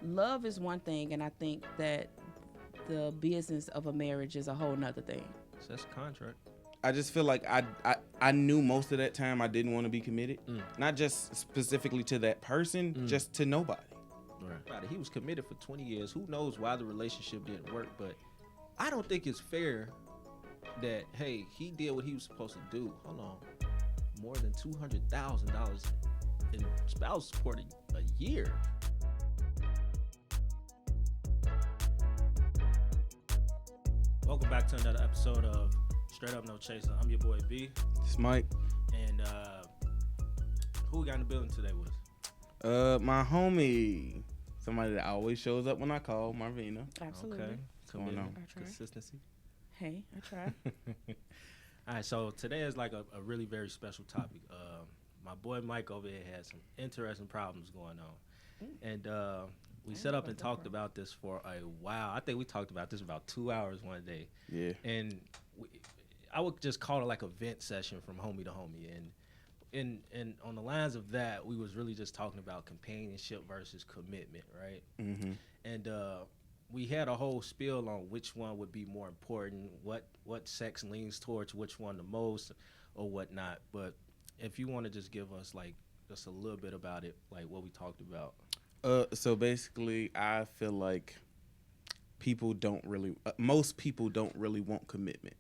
love is one thing, and I think that the business of a marriage is a whole nother thing. So that's a contract. I just feel like I knew most of that time I didn't want to be committed. Not just specifically to that person, just to nobody. Right. He was committed for 20 years. Who knows why the relationship didn't work, but I don't think it's fair that, hey, he did what he was supposed to do. Hold on. More than $200,000 in spouse support a year. Welcome back to another episode of Straight Up No Chaser. I'm your boy B. It's Mike. And who we got in the building today with us? My homie. Somebody that always shows up when I call, Marvina. Absolutely. Okay. What's going on? Consistency. Hey, I try. All right, so today is like a really very special topic. My boy Mike over here has some interesting problems going on. And we set up and talked about this for a while. I think we talked about this about 2 hours one day. Yeah. And I would just call it like a vent session from homie to homie. And on the lines of that, we was really just talking about companionship versus commitment, right? Mm-hmm. And we had a whole spiel on which one would be more important, what sex leans towards which one the most or whatnot. But if you want to just give us like just a little bit about it, like what we talked about. So basically, I feel like most people don't really want commitment.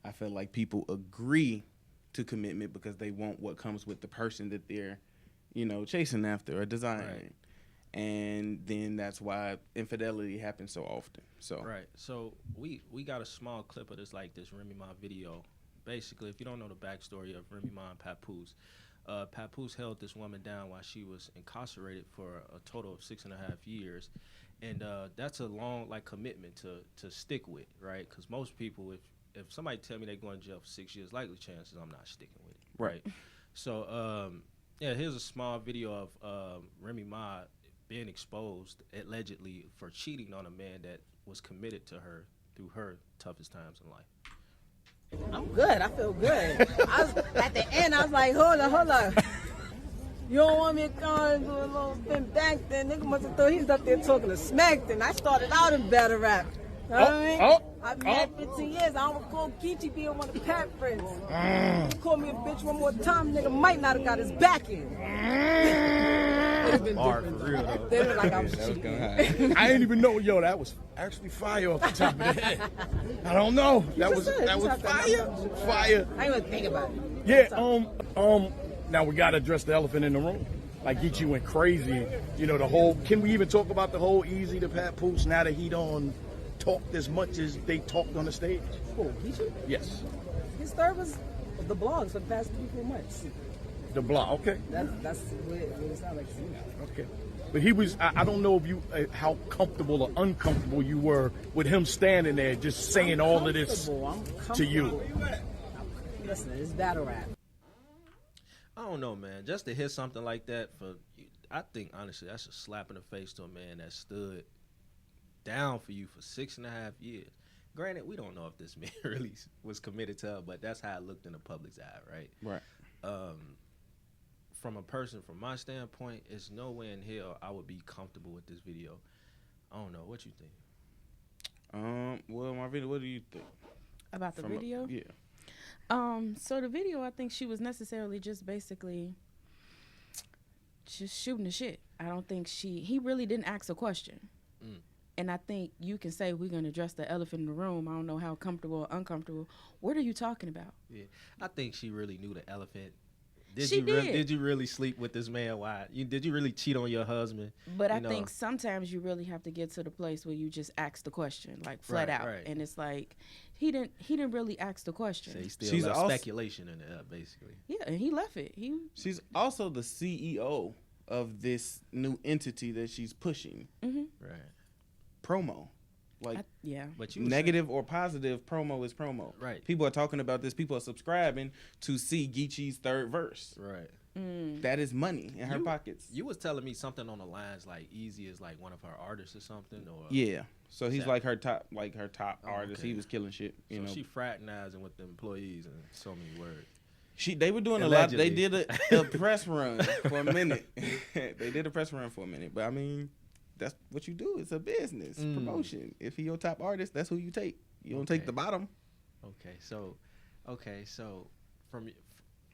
I feel like people agree to commitment because they want what comes with the person that they're, chasing after or desiring. Right. And then that's why infidelity happens so often. So right. So we got a small clip of this Remy Ma video. Basically, if you don't know the backstory of Remy Ma and Papoose, Papoose held this woman down while she was incarcerated for a total of 6.5 years. And that's a long commitment to stick with, right? Because most people, if somebody tell me they're going to jail for 6 years, likely chances I'm not sticking with it. Right. So, here's a small video of Remy Ma being exposed allegedly for cheating on a man that was committed to her through her toughest times in life. I'm good. I feel good. At the end, I was like, hold on. You don't want me to come and do a little spin back then? Nigga must have thought he was up there talking to smack then. I started out in battle rap. You know what I mean? I've been had 15 years. I don't recall Geechee being one of the Pat friends. You call me a bitch one more time, nigga might not have got his back in. Bar for real though. They look like I was cheating. I didn't even know, that was actually fire off the top of the head. I don't know. That was fire. Fire. I didn't even think about it. Yeah, now we gotta address the elephant in the room. Like Geechee went crazy. Can we even talk about the whole Easy to Papoose now that he don't talked as much as they talked on the stage? Oh, Geechee? Yes. His third was the blogs for the past 3-4 months. The blog, okay. That's what it sounds like. Okay. But he was, I don't know if you, how comfortable or uncomfortable you were with him standing there just saying all of this to you. Listen, it's battle rap. I don't know, man. Just to hear something like that, I think, honestly, that's a slap in the face to a man that stood down for you for 6.5 years. Granted, we don't know if this man really was committed to her, but that's how it looked in the public's eye, right? Right. From my standpoint, it's no way in hell I would be comfortable with this video. I don't know. What you think? Well, Marvina, what do you think? About the video? Yeah. So the video, I think she was necessarily just basically just shooting the shit. I don't think he really didn't ask a question. And I think you can say we're going to address the elephant in the room. I don't know how comfortable or uncomfortable. What are you talking about? Yeah, I think she really knew the elephant. Did you really sleep with this man? Why? Did you really cheat on your husband? But I think sometimes you really have to get to the place where you just ask the question, flat out. Right. And it's like he didn't really ask the question. So he still left speculation in it, basically. Yeah, and he left it. She's also the CEO of this new entity that she's pushing. Mm-hmm. Right. Promo. But negative or positive, promo is promo. Right. People are talking about this. People are subscribing to see Geechee's third verse. Right. That is money in her pockets. You was telling me something on the lines like Easy is like one of her artists or something, or yeah. So he's like her top artist. Okay. He was killing shit. You know, she fraternizing with the employees and so many words. They were doing Allegedly. a lot. They did a press run for a minute. They did a press run for a minute, but I mean, that's what you do. It's a business promotion. If he your top artist, that's who you take. You don't take the bottom. Okay, so from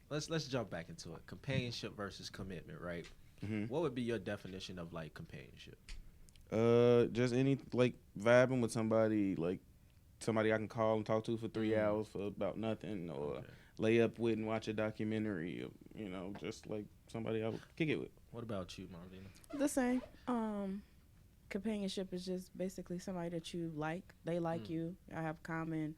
let's jump back into it. Companionship versus commitment, right? What would be your definition of like companionship? Just any like vibing with somebody, like somebody I can call and talk to for 3 hours for about nothing, or lay up with and watch a documentary, or, you know, just like somebody I would kick it with. What about you, Marvina? The same. Companionship is just basically somebody that you like. They like you. I have common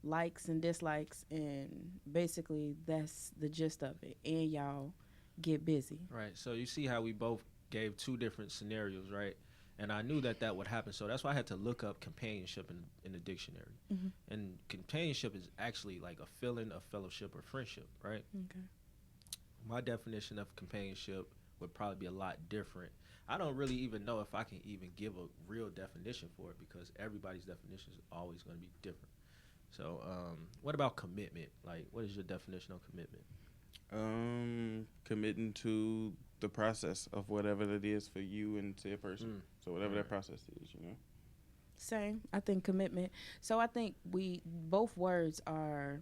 likes and dislikes, and basically that's the gist of it. And y'all get busy. Right. So you see how we both gave two different scenarios, right? And I knew that would happen. So that's why I had to look up companionship in the dictionary. And companionship is actually like a feeling of fellowship or friendship, right? Okay. My definition of companionship would probably be a lot different. I don't really even know if I can even give a real definition for it, because everybody's definition is always going to be different. So what about commitment? Like, what is your definition of commitment? Committing to the process of whatever that is for you and to a person. So whatever that process is, you know. Same. I think commitment. So I think both words are,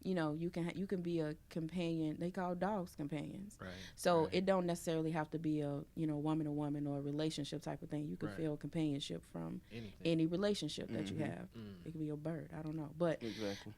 you know, you can be a companion. They call dogs companions. Right. So it don't necessarily have to be a, you know, woman to woman or a relationship type of thing. You can feel companionship from any relationship that you have. It could be a bird. I don't know. But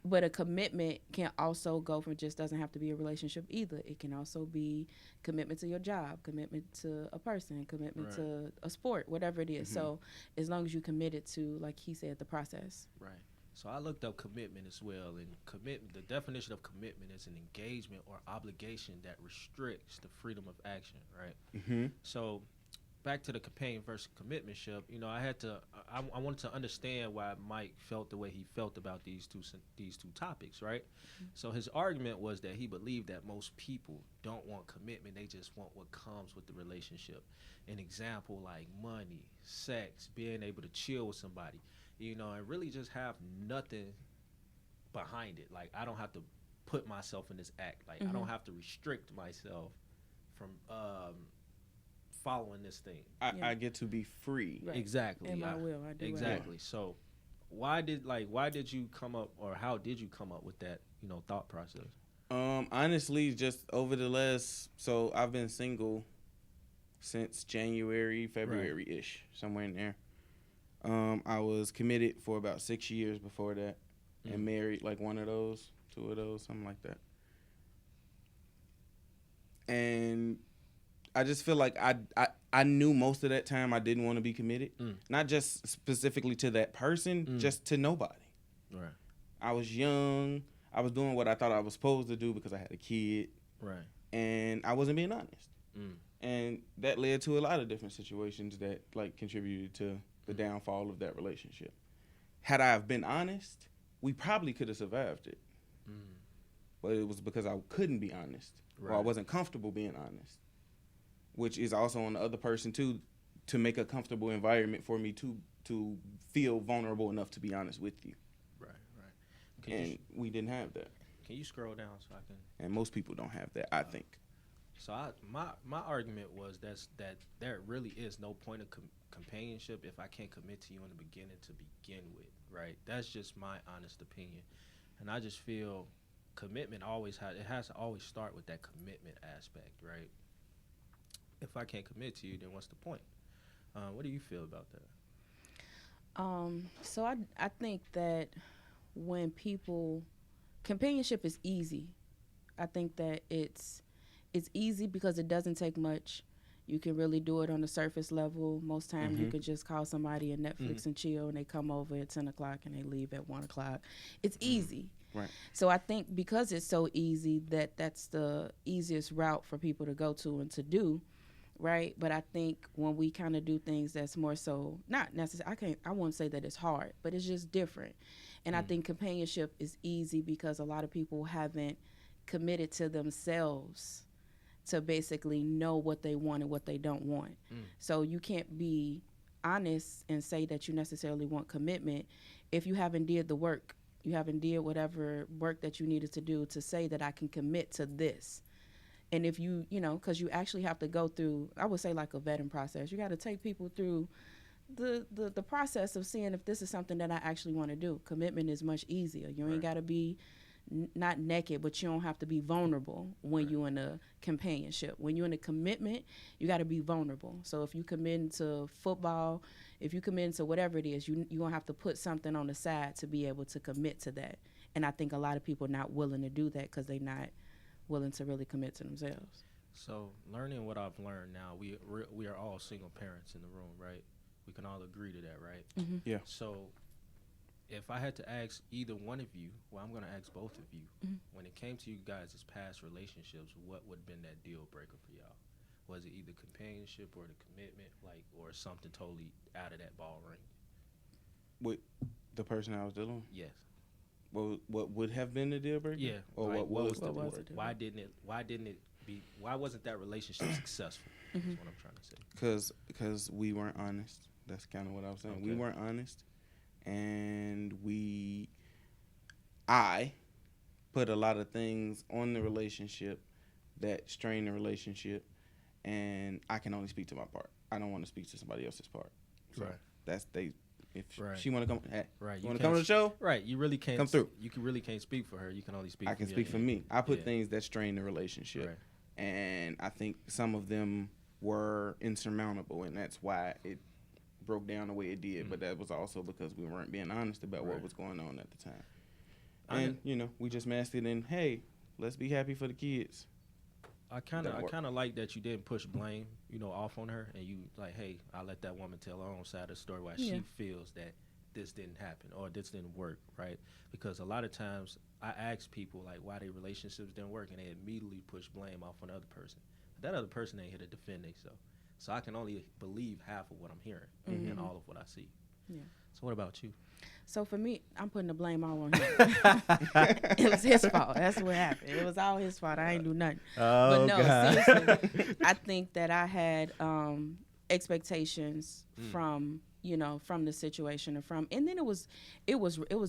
but a commitment can also go from, just doesn't have to be a relationship either. It can also be commitment to your job, commitment to a person, commitment to a sport, whatever it is. So as long as you committed to, like he said, the process. Right. So I looked up commitment as well, and commitment, the definition of commitment is an engagement or obligation that restricts the freedom of action, right? So back to the companion versus commitmentship, you know, I wanted to understand why Mike felt the way he felt about these two topics, right? So his argument was that he believed that most people don't want commitment, they just want what comes with the relationship. An example like money, sex, being able to chill with somebody, you know, and really just have nothing behind it. Like, I don't have to put myself in this act. Like, I don't have to restrict myself from following this thing. I get to be free. Right. Exactly. In my will, I do. Exactly. So why did you come up, or how did you come up with that, you know, thought process? Honestly, just over the last, so I've been single since January, February-ish, somewhere in there. I was committed for about 6 years before that, and married like one of those, 2 of those, something like that. And I just feel like I knew most of that time I didn't want to be committed, not just specifically to that person, just to nobody. Right. I was young. I was doing what I thought I was supposed to do because I had a kid. Right. And I wasn't being honest. And that led to a lot of different situations that like contributed to the downfall of that relationship. Had I have been honest, we probably could have survived it. But it was because I couldn't be honest, or I wasn't comfortable being honest, which is also on the other person too, to make a comfortable environment for me to feel vulnerable enough to be honest with you. Right. And we didn't have that. Can you scroll down so I can? And most people don't have that, I think. So my argument was that there really is no point of companionship if I can't commit to you in the beginning to begin with, right? That's just my honest opinion, and I just feel commitment has to always start with that commitment aspect, right? If I can't commit to you, then what's the point? What do you feel about that? So I think that when companionship is easy. I think that it's easy because it doesn't take much. You can really do it on the surface level. Most times you can just call somebody and Netflix and chill, and they come over at 10 o'clock and they leave at 1 o'clock. It's easy. Right. So I think because it's so easy that's the easiest route for people to go to and to do, right? But I think when we kind of do things that's more so, not necessarily, I won't say that it's hard, but it's just different. And I think companionship is easy because a lot of people haven't committed to themselves to basically know what they want and what they don't want. So you can't be honest and say that you necessarily want commitment if you haven't did the work. You haven't did whatever work that you needed to do to say that I can commit to this. And if you know, because you actually have to go through, I would say like a vetting process. You got to take people through the process of seeing if this is something that I actually want to do. Commitment is much easier. You ain't got to be not naked, but you don't have to be vulnerable when you're in a companionship. When you're in a commitment, you got to be vulnerable. So if you commit into football, if you commit into whatever it is, you're going to have to put something on the side to be able to commit to that. And I think a lot of people are not willing to do that because they're not willing to really commit to themselves. So learning what I've learned now, we are all single parents in the room, right? We can all agree to that, right? Mm-hmm. Yeah. So if I had to ask either one of you, well, I'm going to ask both of you, when it came to you guys' past relationships, what would have been that deal breaker for y'all? Was it either companionship or the commitment, like, or something totally out of that ball ring? With the person I was dealing with? Yes. Well, what would have been the deal breaker? Yeah. Or like, what was the what was word? it? Why didn't it be? Why wasn't that relationship successful? That's what I'm trying to say. Because we weren't honest. That's kind of what I was saying. Okay. We weren't honest, and I put a lot of things on the relationship that strained the relationship, and I can only speak to my part. I don't want to speak to somebody else's part. So Right. that's they. If Right. she want to come, hey, Right. you want to come to the show? Right. You really can't Come through. Really can't speak for her. You can only speak. I can from speak your for end. me. I put Yeah. things that strain the relationship, Right. and I think some of them were insurmountable, and that's why it broke down the way it did. But that was also because we weren't being honest about what Right. was going on at the time. I And we just masked it in. Hey, let's be happy for the kids. I kind That worked. of like that you didn't push blame, off on her, and you like, hey, I let that woman tell her own side of the story why she feels that this didn't happen or this didn't work, right? Because a lot of times I ask people like why their relationships didn't work, and they immediately push blame off on the other person. But that other person ain't here to defend themselves, so I can only believe half of what I'm hearing and all of what I see. Yeah. So what about you? So for me, I'm putting the blame all on him. It was his fault. That's what happened. It was all his fault. I ain't do nothing. But no, seriously, I think that I had expectations from the situation and then it was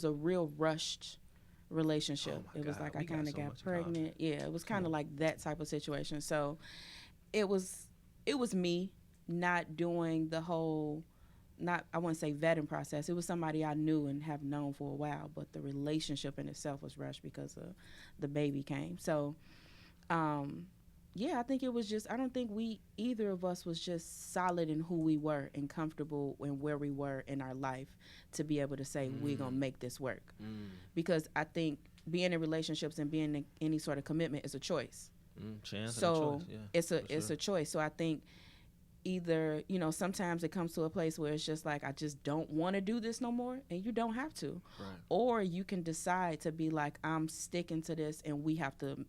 a real rushed relationship. Oh my It was God, like we I kind got of so got much in pregnant. common. Yeah, it was kind of like that type of situation. So it was me not doing the whole. I wouldn't say vetting process. It was somebody I knew and have known for a while, but the relationship in itself was rushed because the baby came. So, I think it was just, I don't think either of us was just solid in who we were and comfortable in where we were in our life to be able to say, we're going to make this work. Because I think being in relationships and being in any sort of commitment is a choice. Chance So and a choice. Yeah, it's a choice. So I think either sometimes it comes to a place where it's just like I just don't want to do this no more, and you don't have to. Right. Or you can decide to be like, I'm sticking to this, and we have to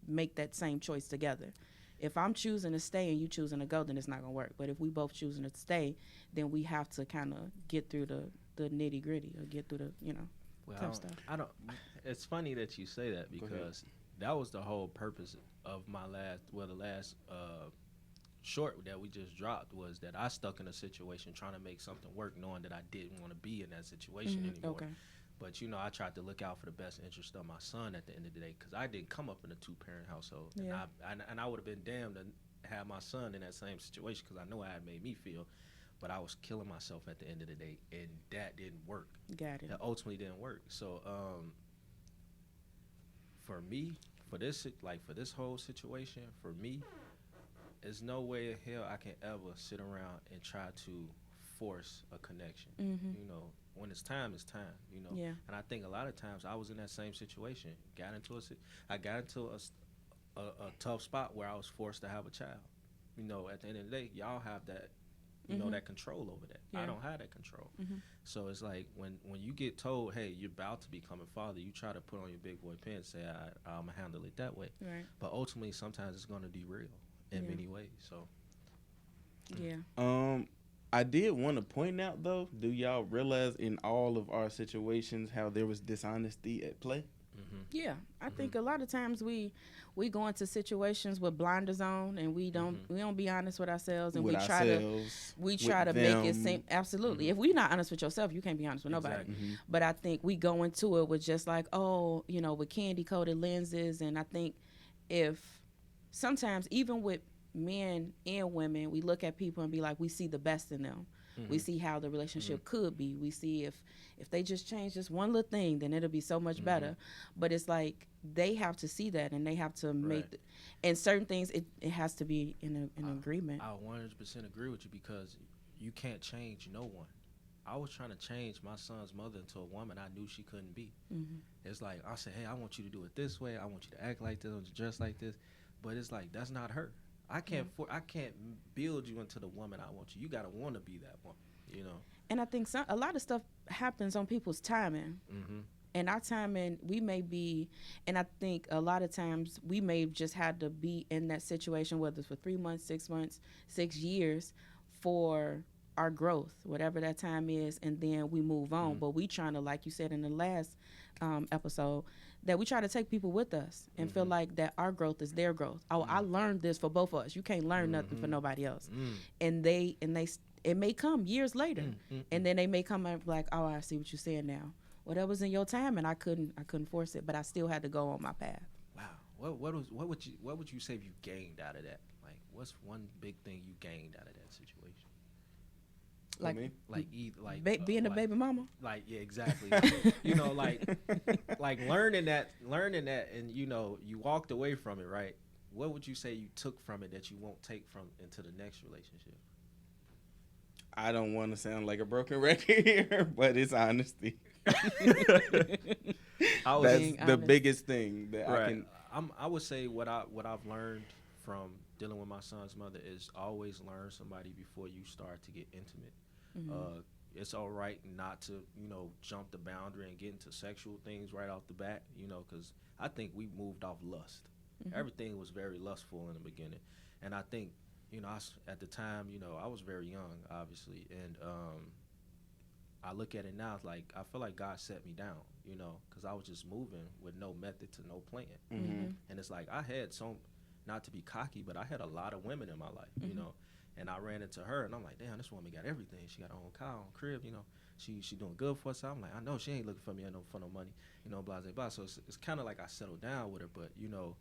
make that same choice together. If I'm choosing to stay and you choosing to go, then it's not gonna work. But if we both choosing to stay, then we have to kind of get through the nitty gritty or get through the tough stuff. I don't. It's funny that you say that because that was the whole purpose of the last short that we just dropped was that I stuck in a situation trying to make something work, knowing that I didn't want to be in that situation anymore. Okay. But I tried to look out for the best interest of my son at the end of the day because I didn't come up in a 2-parent household, and I would have been damned to have my son in that same situation because I know how it made me feel. But I was killing myself at the end of the day, and that didn't work. Got it. That ultimately didn't work. So for me, for this whole situation, for me, there's no way in hell I can ever sit around and try to force a connection. When it's time, it's time. Yeah. And I think a lot of times I was in that same situation. I got into a tough spot where I was forced to have a child. At the end of the day, y'all have that. That control over that. Yeah. I don't have that control. So it's like when you get told, hey, you're about to become a father, you try to put on your big boy pants, say, I'm going to handle it that way. Right. But ultimately, sometimes it's going to derail in many ways. So, Yeah. I did want to point out, though, do y'all realize in all of our situations how there was dishonesty at play? Yeah, I think a lot of times we go into situations with blinders on, and we don't be honest with ourselves, and we try to make it seem absolutely. If we're not honest with yourself, you can't be honest with nobody. But I think we go into it with just like with candy coated lenses, and I think if sometimes even with men and women, we look at people and be like, we see the best in them. We see how the relationship could be. We see if they just change this one little thing, then it'll be so much better. But it's like they have to see that, and they have to make and certain things it has to be in agreement. I 100% agree with you, because you can't change no one. I was trying to change my son's mother into a woman I knew she couldn't be. It's like I said, hey, I want you to do it this way. I want you to act like this, to dress like this. But it's like, that's not her. I can't build you into the woman I want you. You gotta want to be that woman, you know. And I think a lot of stuff happens on people's timing. And our timing, we may be, and I think a lot of times we may have just had to be in that situation, whether it's for 3 months, 6 months, 6 years, for our growth, whatever that time is, and then we move on. But we trying to, like you said in the last episode, that we try to take people with us and feel like that our growth is their growth. Oh, I learned this for both of us. You can't learn nothing for nobody else. And it may come years later, and then they may come up like, oh, I see what you're saying now. Well, that was in your time, and I couldn't force it, but I still had to go on my path. Wow. What would you say you gained out of that? Like, what's one big thing you gained out of that situation? Being a baby mama. Like, yeah, exactly. You know, like learning that, and you know, you walked away from it, right? What would you say you took from it that you won't take from into the next relationship? I don't want to sound like a broken record here, but it's honesty. That's the biggest thing that I can. I would say what I've learned from dealing with my son's mother is always learn somebody before you start to get intimate. It's all right not to, you know, jump the boundary and get into sexual things right off the bat, you know, because I think we moved off lust. Everything was very lustful in the beginning, and I think, you know, at the time, you know, I was very young, obviously, and I look at it now, it's like I feel like God set me down, you know, because I was just moving with no method to no plan. And it's like I had not to be cocky, but I had a lot of women in my life, you know, and I ran into her, and I'm like, damn, this woman got everything. She got her own car, own crib, you know, she doing good for us. I'm like, I know she ain't looking for me for no money, you know, blah, blah, blah. So it's kind of like I settled down with her, but, you know,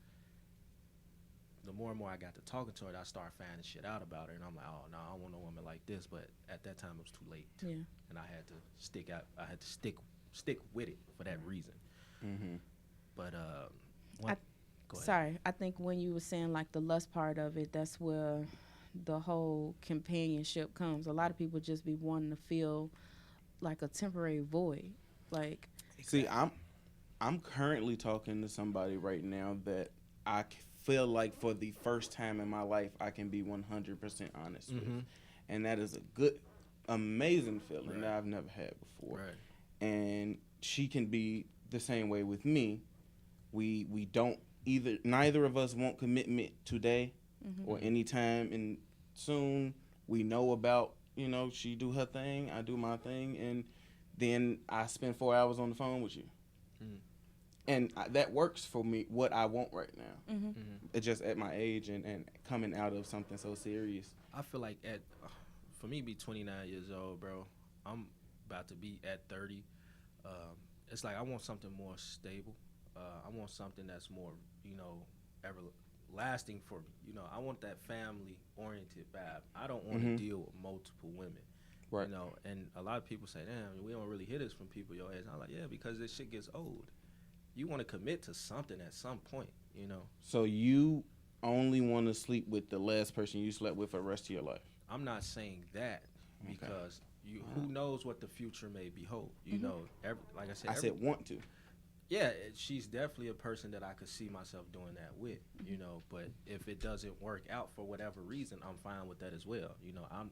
the more and more I got to talking to her, I started finding shit out about her, and I'm like, oh no, I don't want no woman like this. But at that time, it was too late, and I had to stick out. I had to stick with it for that reason. But go ahead. Sorry, I think when you were saying like the lust part of it, that's where the whole companionship comes. A lot of people just be wanting to feel like a temporary void. Like, see, I'm currently talking to somebody right now that I feel like for the first time in my life I can be 100% honest with, and that is a good, amazing feeling that I've never had before. And she can be the same way with me. We don't neither of us want commitment today or anytime and soon. We know about, you know, she do her thing, I do my thing, and then I spend 4 hours on the phone with you. And that works for me, what I want right now. It's just at my age and coming out of something so serious. I feel like for me, be 29 years old, bro, I'm about to be at 30. It's like I want something more stable. I want something that's more, you know, everlasting for me. You know, I want that family-oriented vibe. I don't want to deal with multiple women. You know, and a lot of people say, damn, we don't really hear this from people your age. I'm like, yeah, because this shit gets old. You want to commit to something at some point, you know. So you only want to sleep with the last person you slept with for the rest of your life? I'm not saying that, because who knows what the future may behold. You know, like I said, want to. Yeah, she's definitely a person that I could see myself doing that with, you know. But if it doesn't work out for whatever reason, I'm fine with that as well. You know, I'm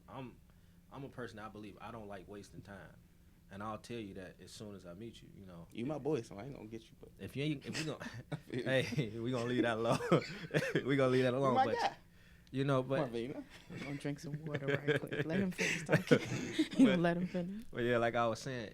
a person, I believe I don't like wasting time. And I'll tell you that as soon as I meet you, you know. You my boy, so I ain't gonna get you. But if we gonna, hey, we gonna leave that alone. We gonna leave that alone. Oh my God. You know, but Marvina, I'm gonna drink some water right quick. Let him finish talking. You gonna let him finish? Well, yeah, like I was saying,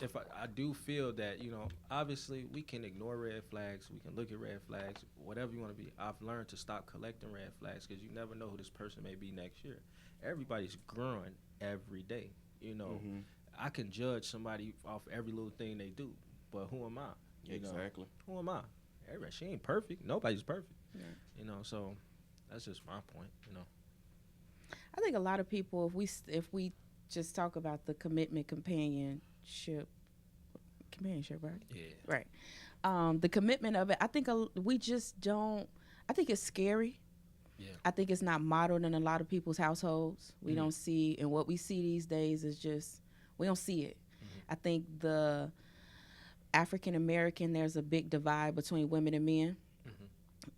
if I do feel that, you know, obviously we can ignore red flags, we can look at red flags, whatever you want to be. I've learned to stop collecting red flags, because you never know who this person may be next year. Everybody's growing every day, you know. I can judge somebody off every little thing they do, but who am I? You know? Who am I? Everybody, she ain't perfect. Nobody's perfect. Yeah. You know, so that's just my point. You know. I think a lot of people, if we just talk about the companionship, right? Yeah. Right. The commitment of it, I think we just don't. I think it's scary. Yeah. I think it's not modeled in a lot of people's households. We don't see, and what we see these days is just we don't see it. I think the African American, there's a big divide between women and men,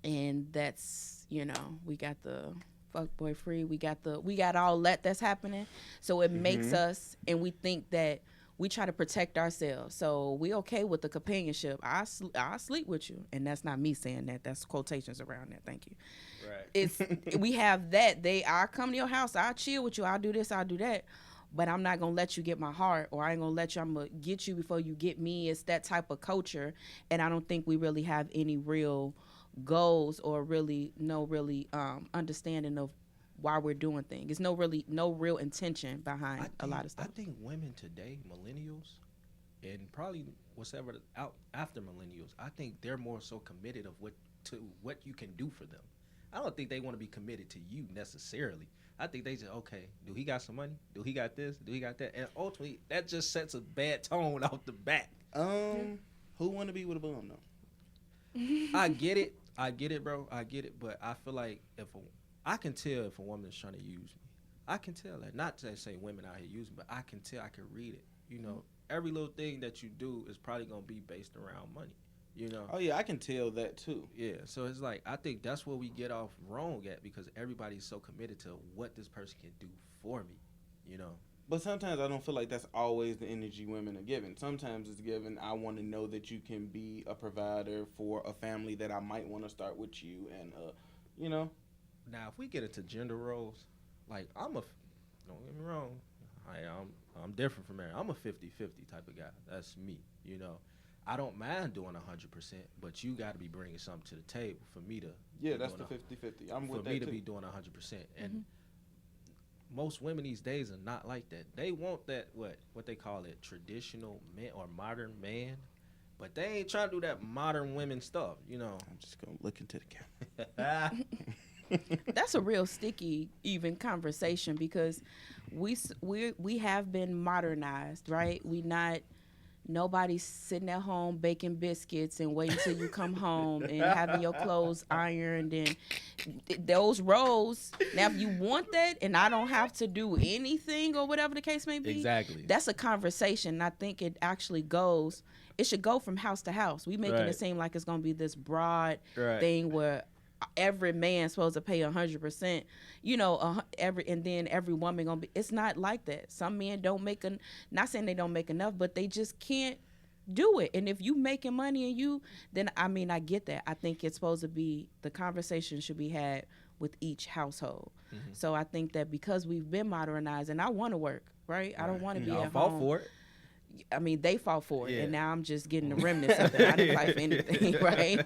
and that's, you know, we got the fuck boy free, we got all that's happening, so it makes us, and we think that we try to protect ourselves, so we okay with the companionship. I'll sleep with you, and that's not me saying that, that's quotations around that, thank you. Right. It's we have that, I'll come to your house, I'll chill with you, I'll do this, I'll do that, but I'm not gonna let you get my heart, or I ain't gonna let you, I'm gonna get you before you get me. It's that type of culture, and I don't think we really have any real goals or no understanding of why we're doing things. It's no real intention behind a lot of stuff. I think women today, millennials, and probably whatever out after millennials, I think they're more so committed of what you can do for them. I don't think they want to be committed to you necessarily. I think they just, okay, do he got some money? Do he got this? Do he got that? And ultimately, that just sets a bad tone off the bat. Who want to be with a bum though? I get it, bro. I get it, but I feel like I can tell if a woman is trying to use me. I can tell that. Not to say women out here using, but I can tell. I can read it. You know, every little thing that you do is probably gonna be based around money. You know. Oh yeah, I can tell that too. Yeah. So it's like I think that's where we get off wrong at, because everybody's so committed to what this person can do for me. You know. But sometimes I don't feel like that's always the energy women are given. Sometimes it's given, I want to know that you can be a provider for a family that I might want to start with you, and you know. Now, if we get into gender roles, like don't get me wrong, I'm different from Mary. I'm a 50-50 type of guy. That's me, you know. I don't mind doing 100%, but you got to be bringing something to the table for me to. Yeah, that's the 50-50. I'm with that too. For me to be doing 100%, and most women these days are not like that. They want that what they call it, traditional man or modern man, but they ain't trying to do that modern women stuff, you know. I'm just gonna look into the camera. That's a real sticky even conversation, because we have been modernized, right? Nobody's sitting at home baking biscuits and waiting till you come home and having your clothes ironed, and those roles. Now, if you want that and I don't have to do anything or whatever the case may be, exactly, that's a conversation. I think it should go from house to house. We making it seem like it's going to be this broad thing where every man's supposed to pay 100%, you know, and then every woman gonna be. It's not like that. Some men don't make not saying they don't make enough, but they just can't do it. And if you making money and then I mean, I get that. I think it's supposed to be, the conversation should be had with each household. So I think that because we've been modernized, and I want to work, right? I don't want to be at home. For it. I mean, they fought for it, and now I'm just getting the remnants of it. I didn't fight for anything, right?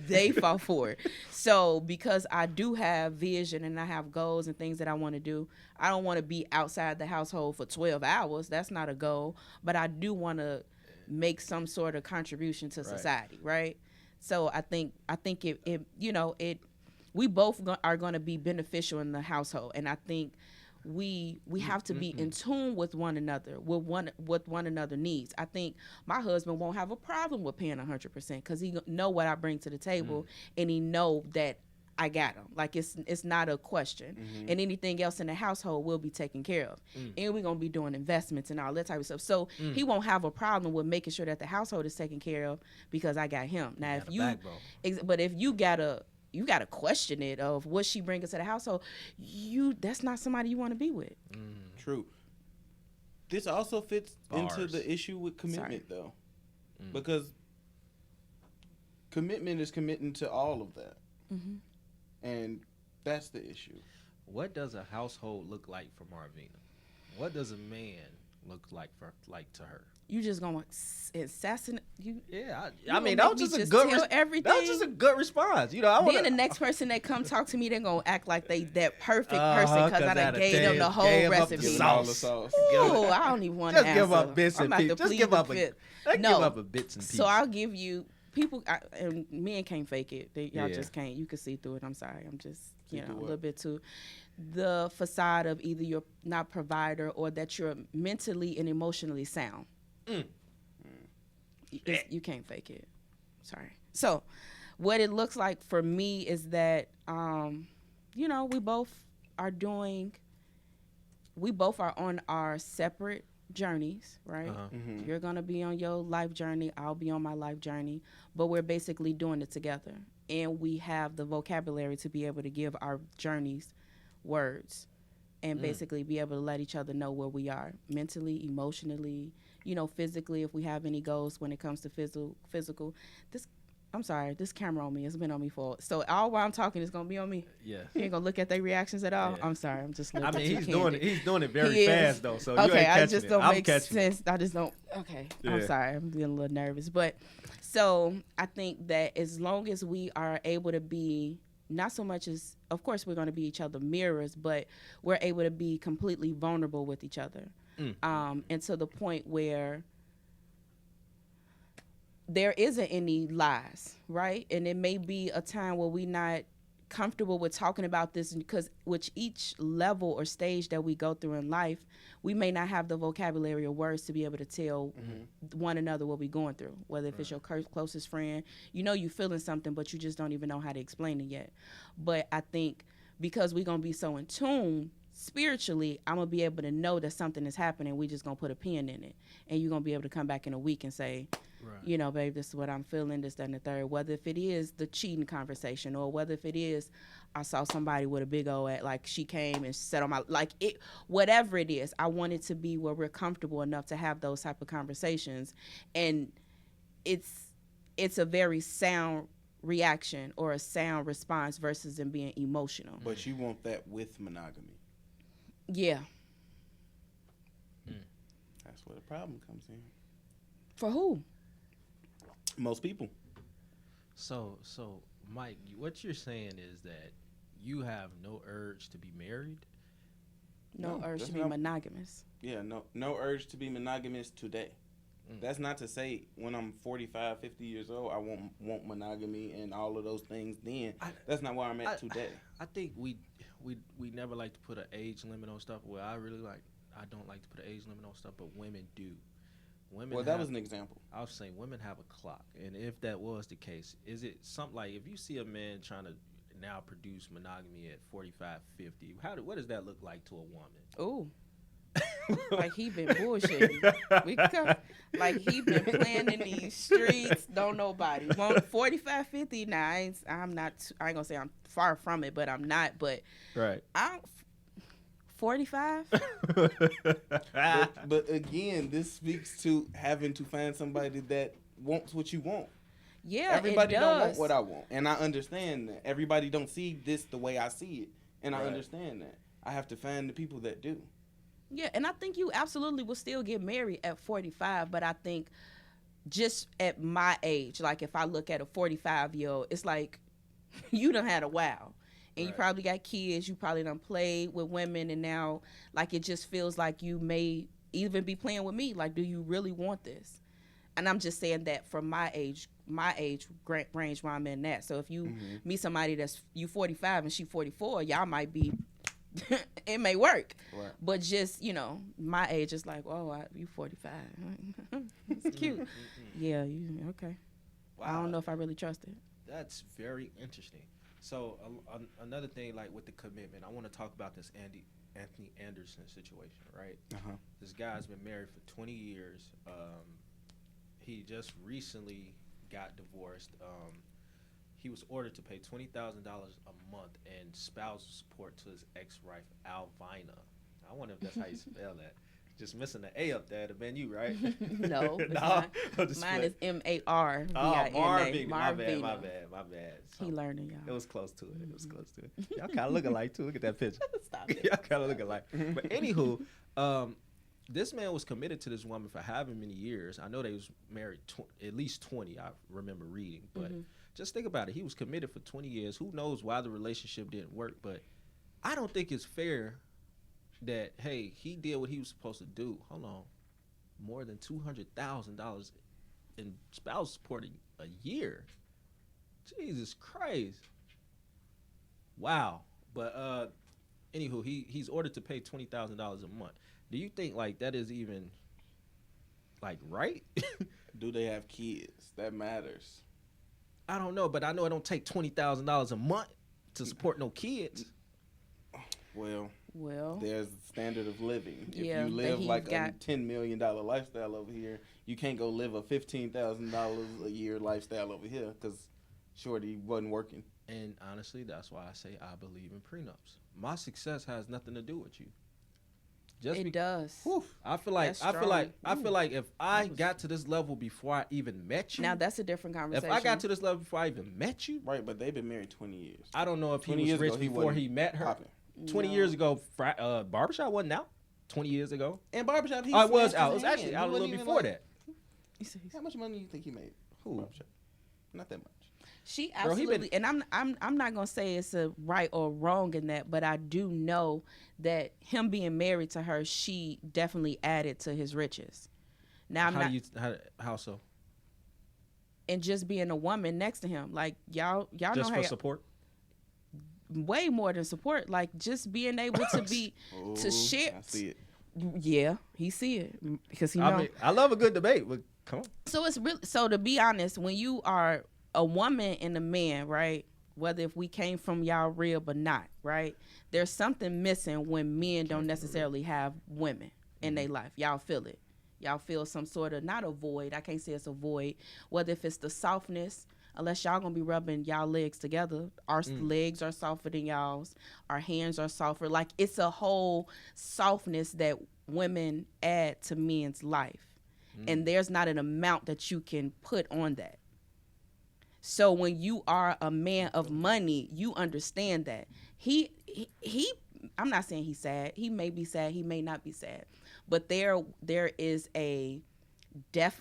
They fought for it. So because I do have vision and I have goals and things that I want to do, I don't want to be outside the household for 12 hours. That's not a goal. But I do want to make some sort of contribution to society, right? So I think it we both are going to be beneficial in the household, and I think we have to be in tune with one another, with one another needs. I think my husband won't have a problem with paying 100% because he know what I bring to the table, and he know that I got him. Like it's not a question, and anything else in the household will be taken care of, and we're gonna be doing investments and all that type of stuff. So he won't have a problem with making sure that the household is taken care of because I got him. Now, but if you gotta question it of what she brings to the household, that's not somebody you want to be with. True. This also fits into the issue with commitment, though, because commitment is committing to all of that, and that's the issue. What does a household look like for Marvina? What does a man look like to her? You just gonna assassinate you? Yeah, I mean that was just a good everything. That was just a good response. You know, then the next person that come talk to me, they're gonna act like they that perfect person because I done gave them the whole recipe. All the sauce. Ooh, I don't even want to answer. Just give up bits and pieces. Just give up a bits and pieces. So I'll give you people and men can't fake it. Y'all Yeah. just can't. You can see through it. I'm sorry. I'm just See through a what? little bit too. The facade of either you're not provider or that you're mentally and emotionally sound. You can't fake it. Sorry. So, what it looks like for me is that, we both are on our separate journeys, right? Uh-huh. You're going to be on your life journey. I'll be on my life journey. But we're basically doing it together. And we have the vocabulary to be able to give our journeys words and basically be able to let each other know where we are mentally, emotionally, physically, if we have any goals when it comes to physical. This camera on me. It's been on me so all while I'm talking, it's going to be on me. Yeah. You ain't going to look at their reactions at all? Yeah. I'm sorry. I'm just I looking mean, too he's doing it very He is. fast though. So you okay, ain't I catching just it. don't I'm make catching it. sense. I just don't. Okay, I'm Yeah. sorry. I'm getting a little nervous, but so I think that as long as we are able to be, not so much as, of course, we're going to be each other mirrors, but we're able to be completely vulnerable with each other, and to the point where there isn't any lies, right? And it may be a time where we're not comfortable with talking about this, because with each level or stage that we go through in life, we may not have the vocabulary or words to be able to tell one another what we're going through, whether if it's your closest friend, you feeling something, but you just don't even know how to explain it yet. But I think because we're going to be so in tune spiritually, I'm going to be able to know that something is happening. We just going to put a pin in it. And you're going to be able to come back in a week and say, babe, this is what I'm feeling, this, that, and the third. Whether if it is the cheating conversation, or whether if it is I saw somebody with a big O at, like, she came and sat on my, like, it, whatever it is, I want it to be where we're comfortable enough to have those type of conversations. And it's a very sound reaction or a sound response versus them being emotional. But you want that with monogamy. Yeah. That's where the problem comes in. For who? Most people. So Mike, what you're saying is that you have no urge to be married? No urge that's to be not- monogamous. Yeah, no urge to be monogamous today. That's not to say when I'm 45, 50 years old, I won't want monogamy and all of those things then. That's not where I'm at today. I think we never like to put an age limit on stuff. Well, I don't like to put an age limit on stuff, but women do. Women That was an example. I was saying women have a clock, and if that was the case, is it something like if you see a man trying to now produce monogamy at 45, 50, what does that look like to a woman? Ooh. Like he been bullshitting. We come, like he been playing in these streets. Don't nobody want 45, 50. Nah, I ain't gonna say I'm far from it, but I'm not. But Right. I'm 45. But again, this speaks to having to find somebody that wants what you want. Yeah, Everybody it don't want does. what I want, and I understand that. Everybody don't see this the way I see it, and I Right. understand that. I have to find the people that do. Yeah, and I think you absolutely will still get married at 45, but I think just at my age, like if I look at a 45-year-old, it's like you done had a while. And you Right. probably got kids, you probably done played with women, and now like it just feels like you may even be playing with me. Like, do you really want this? And I'm just saying that from my age range where I'm in that. So if you meet somebody that's you 45 and she 44, y'all might be it may work. Right. But just, my age is like, you 45. It's cute. Yeah, okay. I don't know if I really trust it. That's very interesting. So another thing, like with the commitment, I want to talk about this Anthony Anderson situation, right? Uh-huh. This guy's been married for 20 years. He just recently got divorced. He was ordered to pay $20,000 a month and spousal support to his ex-wife, Alvina. I wonder if that's how you spell that. Just missing the A up there. The been you, right? No, it's No, not. I'm just Mine is playing. Marvina. Marvina. My bad. He learning, y'all. It was close to it. Y'all kind of look alike too. Look at that picture. Stop it. Y'all kind of look alike. But anywho, this man was committed to this woman for however many years. I know they was married at least 20. I remember reading, but just think about it. He was committed for 20 years. Who knows why the relationship didn't work? But I don't think it's fair that, hey, he did what he was supposed to do. Hold on, more than $200,000 in spouse support a year. Jesus Christ. Wow. But anywho, he's ordered to pay $20,000 a month. Do you think like that is even like right? Do they have kids? That matters. I don't know, but I know it don't take $20,000 a month to support no kids. Well, Well, there's the standard of living. If Yeah, you that live he like a got- $10 million lifestyle over here, you can't go live a $15,000 a year lifestyle over here because Shorty wasn't working. And honestly, that's why I say I believe in prenups. My success has nothing to do with you. it does. Whew, I feel like That's I feel like strong. I feel like if I got to this level before I even met you, Now that's a different if conversation. I got to this level before I even met you, Right, but they've been married 20 years. I don't know if he 20 was years rich ago, he before wasn't he met her. popping. 20 No. years ago, Barbershop wasn't out. 20 years ago, And Barbershop, he oh, it was smashed out. It his was actually hand. out He a little wasn't even before like- that. How much money do you think he made? Who? Barbershop. Not that much. She Bro, he absolutely, and I'm not gonna say it's a right or wrong in that, but I do know that him being married to her, she definitely added to his riches. Now I'm not, How so? and just being a woman next to him, like y'all Just know for how support? way more than support, like just being able to be to Oh, share. I see it. Yeah, he see it because he know. I mean, I love a good debate, but come on. So it's really, so to be honest, when you are a woman and a man, right? Whether if we came from y'all rib or not, right? There's something missing when men don't necessarily have women in their life. Y'all feel it. Y'all feel some sort of, not a void. I can't say it's a void. Whether if it's the softness, unless y'all gonna be rubbing y'all legs together. Our legs are softer than y'all's. Our hands are softer. Like it's a whole softness that women add to men's life. And there's not an amount that you can put on that. So when you are a man of money, you understand that. He I'm not saying he's sad. He may be sad, he may not be sad. But there is a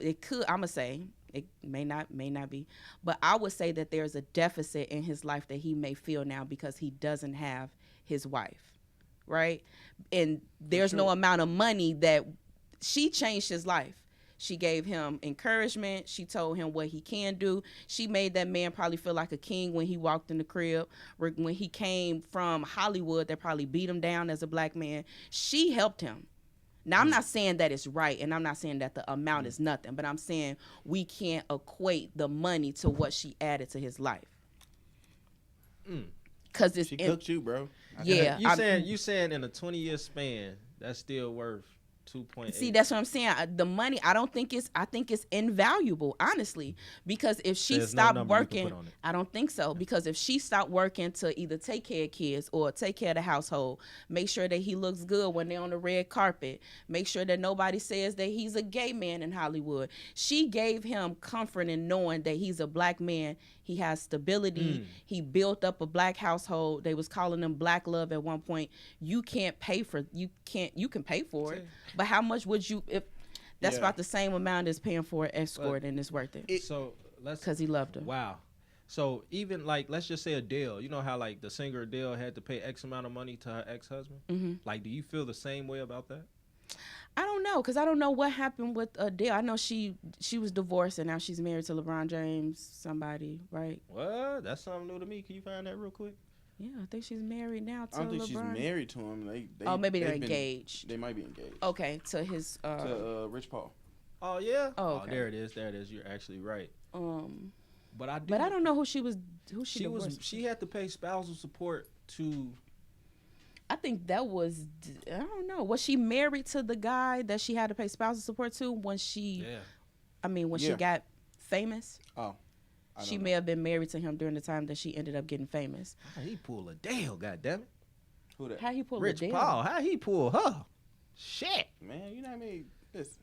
it could, I'm gonna say, it may not be, but I would say that there's a deficit in his life that he may feel now because he doesn't have his wife, right? And there's no amount of money that she changed his life. She gave him encouragement. She told him what he can do. She made that man probably feel like a king when he walked in the crib. When he came from Hollywood, they probably beat him down as a black man. She helped him. Now, I'm not saying that it's right, and I'm not saying that the amount is nothing, but I'm saying we can't equate the money to what she added to his life. Because it's She cooked you, bro. yeah. You saying in a 20-year span that's still worth 2.8? See, that's what I'm saying. The money, I think it's invaluable, honestly, because if she There's no stopped number you can working, put on it. I don't think so. Because if she stopped working to either take care of kids or take care of the household, make sure that he looks good when they're on the red carpet, make sure that nobody says that he's a gay man in Hollywood. She gave him comfort in knowing that he's a black man. He has stability. He built up a black household. They was calling him black love at one point. You can pay for it. But how much would you, if that's about the same amount as paying for an escort, and it's worth it So let's, because he loved her. wow. So even like, let's just say Adele, you know how like the singer Adele had to pay X amount of money to her ex-husband? Mm-hmm. Like, do you feel the same way about that? I don't know, because I don't know what happened with Adele. I know she was divorced and now she's married to LeBron James, somebody, right? What? That's something new to me. Can you find that real quick? Yeah, I think she's married now to I don't think LeBron. she's married to him. They Oh, maybe they're they've been- engaged. They might be engaged. Okay, to his To Rich Paul. Oh yeah. Oh, okay. There it is. There it is. You're actually right. But I do. but I don't know who she She divorced. was. She had to pay spousal support to. I think that was, I don't know. Was she married to the guy that she had to pay spousal support to when she, Yeah. I mean, when she Yeah. got famous? Oh. I She don't may know. have been married to him during the time that she ended up getting famous. How he pull a Dale? Goddamn it. Who that? How he pulled Rich a deal? Paul. How he pull her? Shit. Man, you know what I mean? Listen.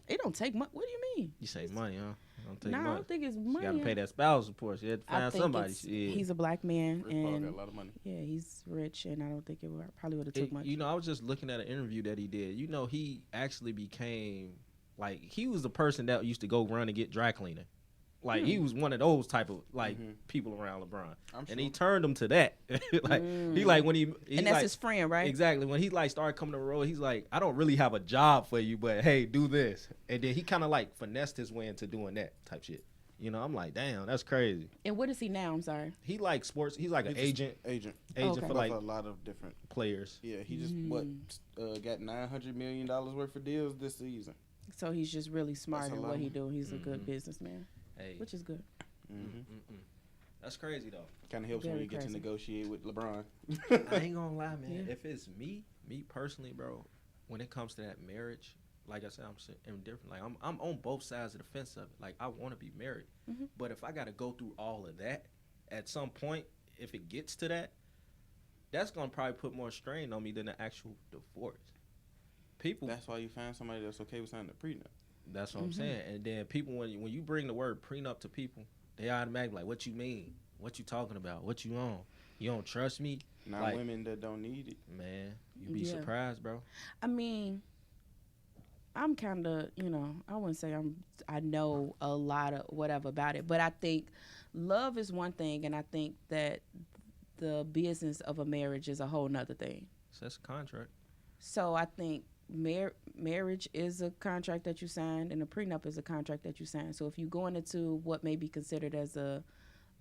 It don't take much. What do you mean? You say money, huh? Don't take No, I much. don't think it's She money. got to pay that spousal support. She had to I find think somebody. he's a black man, Rich Paul got and a lot of money. yeah, he's rich, and I don't think probably would have took much. You know, I was just looking at an interview that he did. You know, he actually became like he was the person that used to go run and get dry cleaning. Like he was one of those type of like people around LeBron, I'm and sure. he turned him to that. Like he like when he And that's like, his friend, right? exactly when he like started coming to the road, he's like, I don't really have a job for you, but hey, do this, and then he kind of like finessed his way into doing that type shit. You know, I'm like, damn, that's crazy. And what is he now? I'm sorry. He like sports. He's like an agent Agent. Okay. for For like a lot of different. players. Yeah, he just got $900 million worth of deals this season. So he's just really smart That's a in lot what of he do. He's a good businessman, Hey, which is good. that's crazy though. Kind of helps when Very you get to crazy. negotiate with LeBron. I ain't gonna lie, man. Yeah. If it's me personally, bro, when it comes to that marriage, like I said, I'm indifferent. Like I'm on both sides of the fence of it. Like I want to be married, but if I got to go through all of that, at some point, if it gets to that, that's gonna probably put more strain on me than the actual divorce. People, That's why you find somebody that's okay with signing a prenup. that's what I'm saying. And then people, when you bring the word prenup to people, they automatically like, what you mean? What you talking about? What you on? You don't trust me? Not Like- women that don't need it. Man, you be Yeah. surprised, bro. I mean, I'm kind of, I wouldn't say I know a lot of whatever about it, but I think love is one thing, and I think that the business of a marriage is a whole nother thing. So that's a contract. So I think marriage is a contract that you signed, and a prenup is a contract that you signed. So if you going into what may be considered as a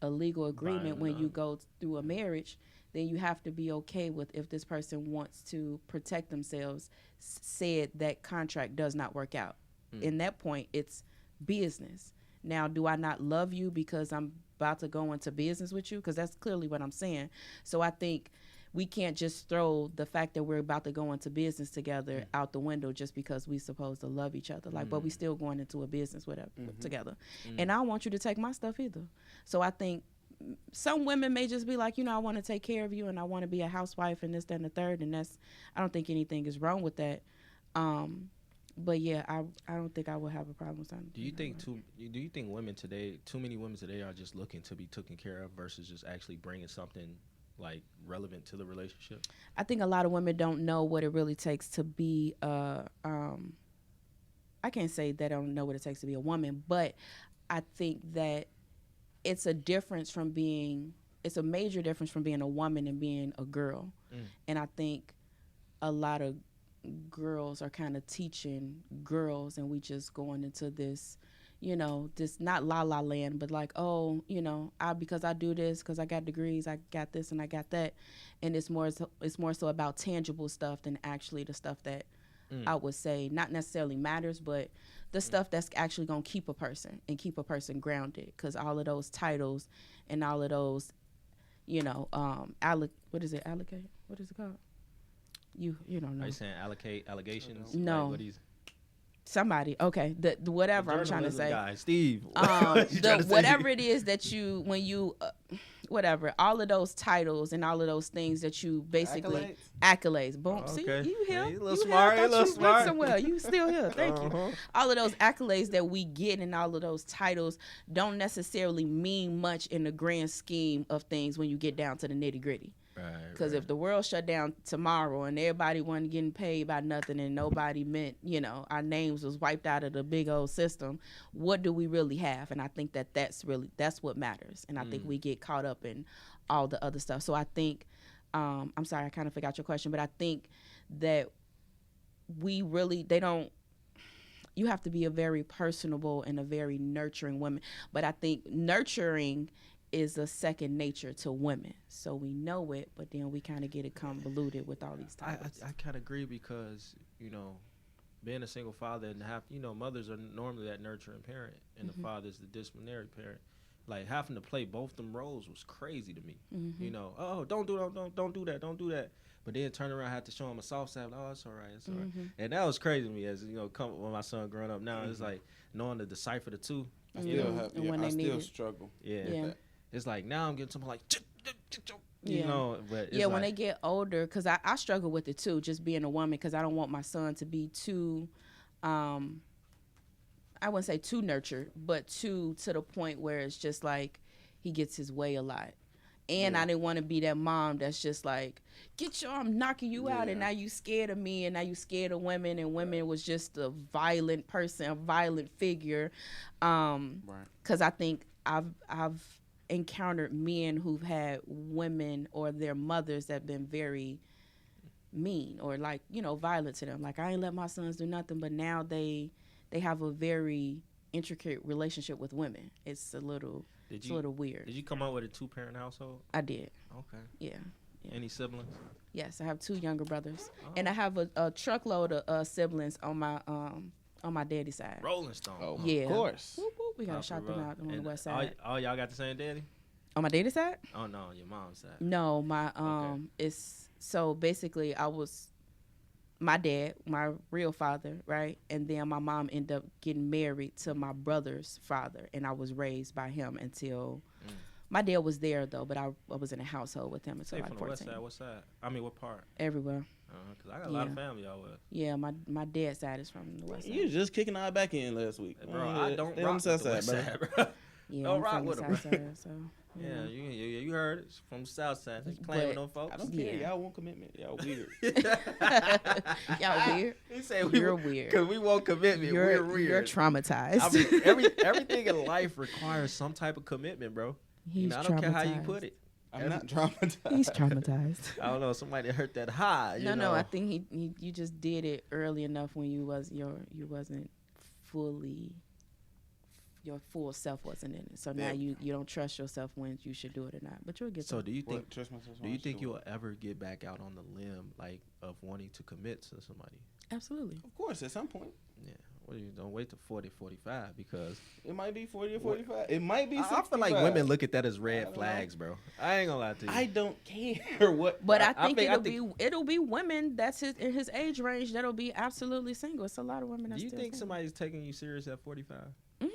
legal agreement when you go through a marriage, then you have to be okay with if this person wants to protect themselves, said that contract does not work out. In that point, it's business. Now, do I not love you because I'm about to go into business with you? Because that's clearly what I'm saying. So I think we can't just throw the fact that we're about to go into business together out the window just because we supposed to love each other. Like, but we still going into a business together. And I don't want you to take my stuff either. So I think some women may just be like, I want to take care of you and I want to be a housewife and this, that, and the third. And I don't think anything is wrong with that. But yeah, I don't think I would have a problem with that. Do you think too many women today are just looking to be taken care of versus just actually bringing something like relevant to the relationship? I think a lot of women don't know what it really takes to be I can't say that I don't know what it takes to be a woman, but I think that it's a major difference from being a woman and being a girl. And I think a lot of girls are kind of teaching girls, and we just going into this, this not la la land, but like, because I do this, because I got degrees, I got this and I got that, and it's more so about tangible stuff than actually the stuff that I would say not necessarily matters, but the stuff that's actually gonna keep a person grounded. Because all of those titles and all of those, what is it? Allocate? What is it called? You don't know. Are you saying allocate allegations? No. Like, what is somebody? Okay, the whatever I'm trying to journalism say. guy, Steve. Whatever it is that whatever, all of those titles and all of those things that you basically accolades. Boom. See, Okay. you here? Yeah, you a little You smart, here? I you a thought little you smart. went somewhere. You still here? Thank you. All of those accolades that we get and all of those titles don't necessarily mean much in the grand scheme of things when you get down to the nitty gritty. Because if the world shut down tomorrow and everybody wasn't getting paid by nothing and nobody meant, our names was wiped out of the big old system, what do we really have? And I think that's what matters. And I think we get caught up in all the other stuff. So I think, I'm sorry, I kind of forgot your question, but I think that you have to be a very personable and a very nurturing woman. But I think nurturing is a second nature to women. So we know it, but then we kind of get it convoluted with all these titles. I kind of agree because, being a single father and mothers are normally that nurturing parent and the father's the disciplinary parent. Like having to play both them roles was crazy to me. Don't do that. But then turn around, have to show him a soft side. Oh, it's all right. And that was crazy to me as when my son growing up now. It's like knowing to decipher the two. I still struggle. Yeah. It's like now I'm getting something like, but it's when they get older, because I struggle with it too, just being a woman, because I don't want my son to be too, I wouldn't say too nurtured, but to the point where it's just like he gets his way a lot. And I didn't want to be that mom that's just like, I'm knocking you out, and now you scared of me, and now you scared of women, and women was just a violent person, a violent figure. Because I think I've encountered men who've had women or their mothers that have been very mean or like, violent to them. Like, I ain't let my sons do nothing, but now they have a very intricate relationship with women. It's a little weird. Did you come out with a 2-parent household? I did. Okay. Yeah. Any siblings? Yes, I have 2 younger brothers, and I have a truckload of siblings on my daddy's side. Rolling Stone. Oh, Yeah. Of course. Whoop, whoop. We gotta shout them out on the west side. All y'all got the same daddy? On my daddy's side? Oh no, your mom's side. No, my it's so basically my dad, my real father, right? And then my mom ended up getting married to my brother's father, and I was raised by him until my dad was there though, but I was in a household with him until like from 14. The west side, what side? I mean, what part? Everywhere. Cause I got a lot of family out with. Yeah, my dad's side is from the west side. You was just kicking our back in last week, bro. I don't rock with the west side, bro. Yeah, don't I'm rock from with the them. south side, so. Yeah, you heard it. It's from the south side. They claiming them folks. I don't care. Y'all want commitment. Y'all weird. Y'all weird. He said You're weird. Because we want commitment. We're weird. You're traumatized. I mean, everything in life requires some type of commitment, bro. He's I don't care how you put it. I'm not traumatized. He's traumatized. I don't know. Somebody hurt that high. No. I think you just did it early enough when you wasn't fully. Your full self wasn't in it, so now you don't trust yourself when you should do it or not. But you'll get. So there. do you think? Trust myself. Do you think you'll ever get back out on the limb, like of wanting to commit to somebody? Absolutely. Of course, at some point. Yeah. Well, you don't wait to 40, 45 because it might be 40 or 45. It might be 65. I feel like women look at that as red flags, bro. I ain't gonna lie to you. I don't care what. But I think it'll be women that's in his age range that'll be absolutely single. It's a lot of women. That's do you still think single. somebody's taking you serious at 45? Mm-hmm.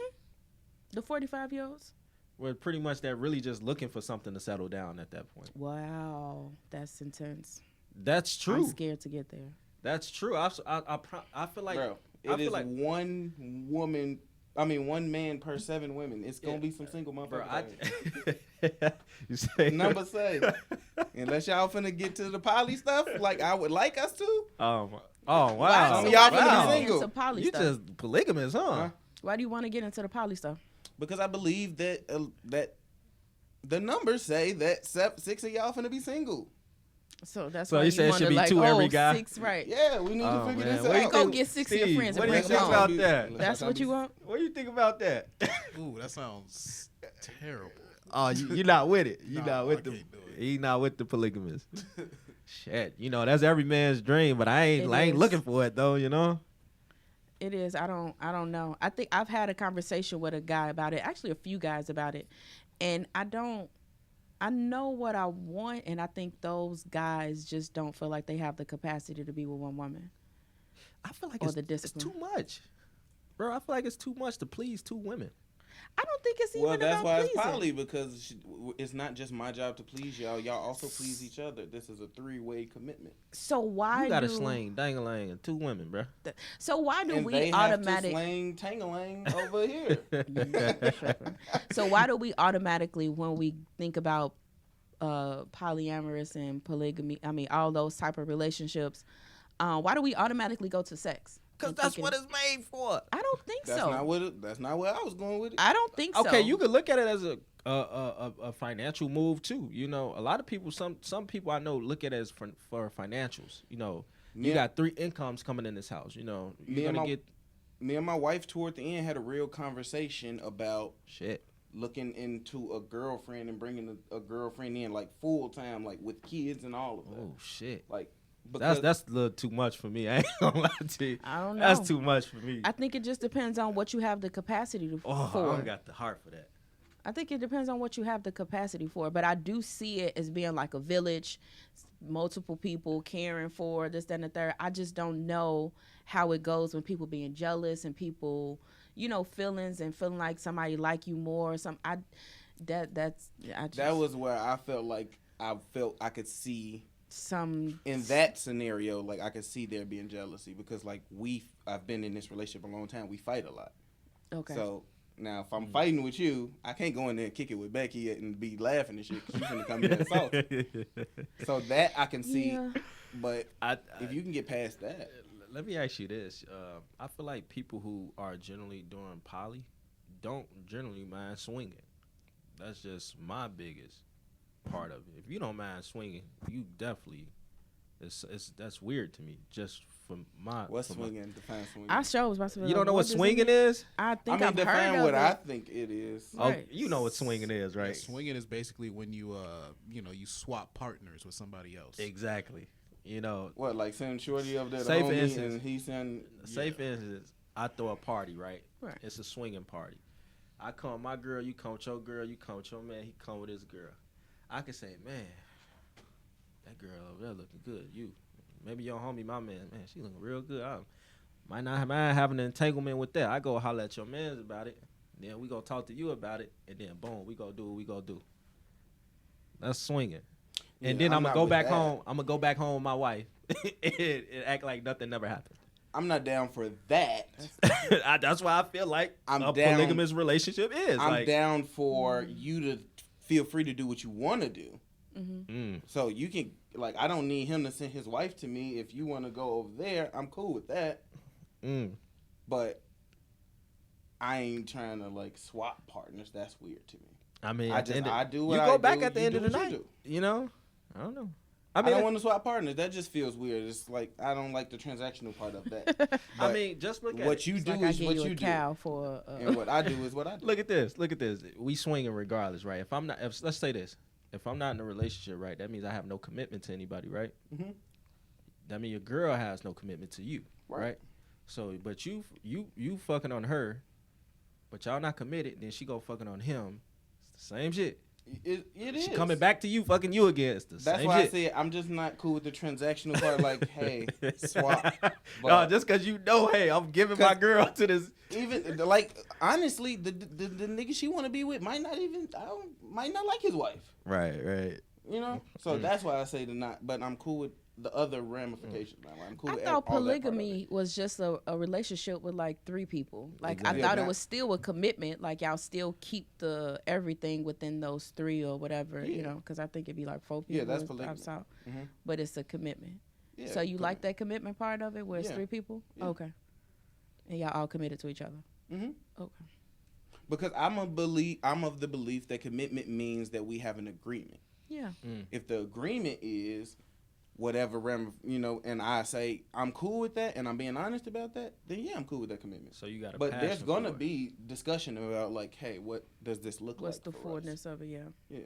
The 45-year-olds? Well, pretty much they're really just looking for something to settle down at that point. Wow, that's intense. That's true. I'm scared to get there. That's true. I feel like, bro, it is like one man per 7 women. It's gonna be some single motherfuckers. You say number say, unless y'all finna get to the poly stuff, like I would like us to. Oh Some wow! of y'all finna be single. Into poly You stuff. just polygamous, huh? Why do you want to get into the poly stuff? Because I believe that that the numbers say that 6 of y'all finna be single. So that's So why you said it wanna should be 2 every guy? 6, right? Yeah, we need to figure this out. Go get 6 of your friends and What do bring you them think home. about that? That's what you want? What do you think about that? Ooh, that sounds terrible. Oh, you're not with it. You're No, not with I the. can't do it. He's not with the polygamous. Shit, that's every man's dream, but I ain't It is. looking for it though. It is. I don't know. I think I've had a conversation with a guy about it. Actually, a few guys about it, and I know what I want, and I think those guys just don't feel like they have the capacity to be with one woman. I feel like Or it's the discipline. too much, bro. I feel like it's too much to please 2 women. I don't think it's even Well, that's about why pleasing. it's poly, because it's not just my job to please y'all. Y'all also please each other. This is a 3-way commitment. So why You got do to sling, dang-a-lang, and 2 women, bro. So why do And we they automatic? have to slang tangalang over here. So why do we automatically, when we think about polyamorous and polygamy, I mean all those type of relationships, why do we automatically go to sex? Because that's what it's made for. I don't think That's so. That's not where I was going with it. I don't think so. Okay, you could look at it as a financial move too. A lot of people, some people I know look at it as for financials. You got 3 incomes coming in this house. You're gonna get. Me and my wife toward the end had a real conversation about Shit. looking into a girlfriend and bringing a girlfriend in like full time, like with kids and all of that. Oh shit. Like because That's a little too much for me. I ain't gonna lie to you. I don't know. That's too much for me. I think it just depends on what you have the capacity I for. don't got the heart for that. I think it depends on what you have the capacity for, but I do see it as being like a village, multiple people caring for this, that, and the third. I just don't know how it goes when people being jealous and people, feelings and feeling like somebody like you more. That was where I felt like I could see some in that scenario, like I could see there being jealousy because like I've been in this relationship a long time. We fight a lot. Okay. So Now, if I'm fighting with you, I can't go in there and kick it with Becky and be laughing and shit because you're going to come in and assault. So that I can see. Yeah. But if you can get past that. Let me ask you this. I feel like people who are generally doing poly don't generally mind swinging. That's just my biggest part of it. If you don't mind swinging, you definitely that's weird to me. Just from my What's swinging? Define swinging. I sure was about to be you don't know what does swinging it mean? is? I think I've define heard what of I it. think it is. Right. Oh, you know what swinging is, right? Yeah, swinging is basically when you you swap partners with somebody else. Exactly. You know, What, like send Shorty up there to Say for homie instance- and he send... say for instance, I throw a party, right? Right. It's a swinging party. I come with my girl, you come with your girl, you come with your man, he come with his girl. I can say, man, that girl over there looking good. You, maybe your homie, my man, she looking real good. I might not mind having an entanglement with that. I go holler at your mans about it. Then we go talk to you about it, and then boom, we go do what we go do. That's swinging. And Yeah, then I'm I'm gonna not go with back that. home. I'm gonna go back home with my wife and act like nothing never happened. I'm not down for that. That's why I feel like I'm a down- polygamous relationship is. I'm like, down for you to feel free to do what you want to do. Mm, So you can, like, I don't need him to send his wife to me. If you want to go over there, I'm cool with that. mm. But I ain't trying to, like, swap partners. That's weird to me. I mean, I at the end of- I do you what go I back do, at the you end do of the what you night. do. You know, I don't know. I I mean, don't want to swap partners. That just feels weird. It's like I don't like the transactional part of that. I But mean, just look at what it. you It's do like I is give what you you a do, cow for and what I do is what I do. Look at this. Look at this. We swinging regardless, right? If I'm not, let's say this. If I'm not in a relationship, right, that means I have no commitment to anybody, right? Mhm. That means your girl has no commitment to you, right? So, but you fucking on her, but y'all not committed. Then she go fucking on him. It's the same shit. It is. She coming back to you, fucking you again. It's the That's same why shit. I said I'm just not cool with the transactional part. Like, hey, swap. No, But just because you know, hey, I'm giving my 'Cause- girl to this. even like honestly, the nigga she want to be with might not like his wife. Right. You know, so that's why I say the not. But I'm cool with the other ramifications. I'm cool I with thought all that part of polygamy it. was just a relationship with like 3 people. Like Exactly. I thought Yeah, it that- was still a commitment. Like y'all still keep the everything within those 3 or whatever. You Yeah. know, because I think it'd be like 4 people. Yeah, that's down polygamy. south. Mhm. But it's a commitment. Yeah, So you like correct. that commitment part of it, where it's Yeah. 3 people? Yeah. Okay. And y'all all committed to each other. Mhm. Okay. Because I'm of the belief that commitment means that we have an agreement. Yeah. If the agreement is whatever and I say I'm cool with that and I'm being honest about that, then yeah, I'm cool with that commitment. So you got a But there's passion gonna for it. be discussion about like, hey, what does this look What's like? the for us? fullness of it? Yeah. Yeah.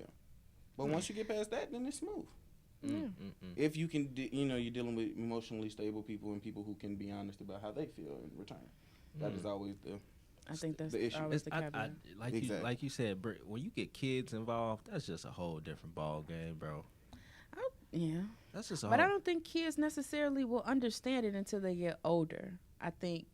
But once you get past that, then it's smooth. Yeah. If you can, you're dealing with emotionally stable people and people who can be honest about how they feel in return. That is always I think that's the issue. always the I, caveat. like Exactly. like you said, Britt, when you get kids involved, that's just a whole different ball game, bro. Yeah. That's just a But I whole, don't think kids necessarily will understand it until they get older. I think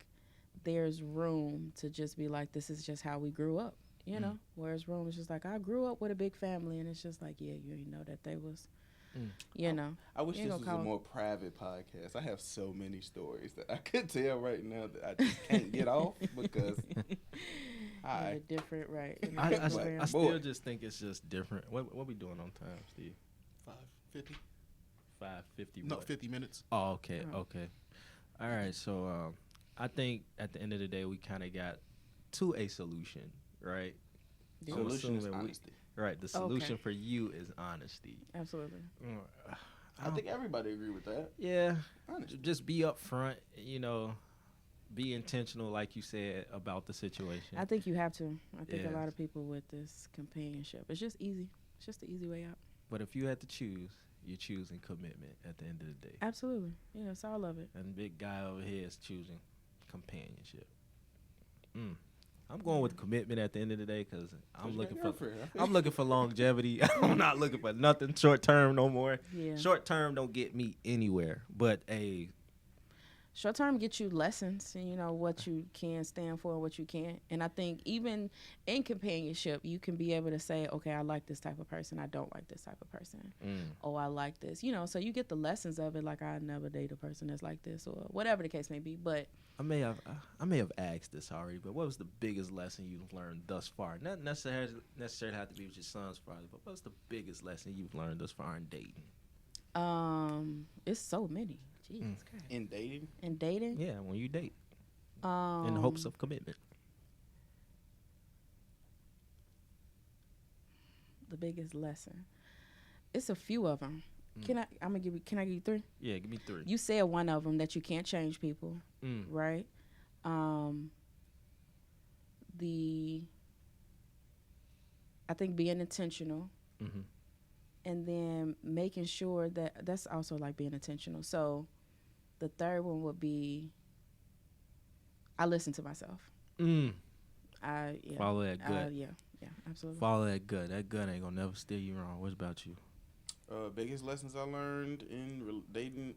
there's room to just be like, this is just how we grew up, you know? Whereas room is just like, I grew up with a big family, and it's just like, yeah, you know that they was, you know. I wish You this ain't was gonna a call- more private podcast. I have so many stories that I could tell right now that I just can't get off because Yeah, different, right? in a I, different Like, realm. I boy. still just think it's just different. What we doing on time, Steve? 5:50? 5:50. No, what? 50 minutes. Oh, okay. All right. So I think at the end of the day, we kind of got to a solution, right? I'm solution is assuming honesty. Right. The solution for you is honesty. Absolutely. I think everybody agree with that. Yeah. Honesty. Just be upfront. Be intentional, like you said, about the situation. I think you have to. I think Yeah. a lot of people with this companionship, it's just easy. It's just the easy way out. But if you had to choose, you're choosing commitment at the end of the day. Absolutely. Yeah, it's all of it. And big guy over here is choosing companionship. I'm going with commitment at the end of the day because I'm looking for longevity. I'm not looking for nothing short term no more. Yeah. Short term don't get me anywhere, but a Short term get you lessons, and you know what you can stand for and what you can't. And I think even in companionship, you can be able to say, okay, I like this type of person, I don't like this type of person. Oh, I like this, you know. So you get the lessons of it. Like, I never date a person that's like this, or whatever the case may be. But I may have asked this already, but what was the biggest lesson you've learned thus far? Not necessarily have to be with your son's father, but what's the biggest lesson you've learned thus far in dating? It's so many. Jesus Christ. In dating? In dating? Yeah, when you date. In hopes of commitment. The biggest lesson. It's a few of them. Can I give you 3? Yeah, give me 3. You said one of them, that you can't change people, right? I think being intentional, and then making sure that's also like being intentional. So the third one would be, I listen to myself. Follow that gut. Yeah, absolutely. Follow that gut. That gut ain't gonna never steer you wrong. What about you? Biggest lessons I learned in dating,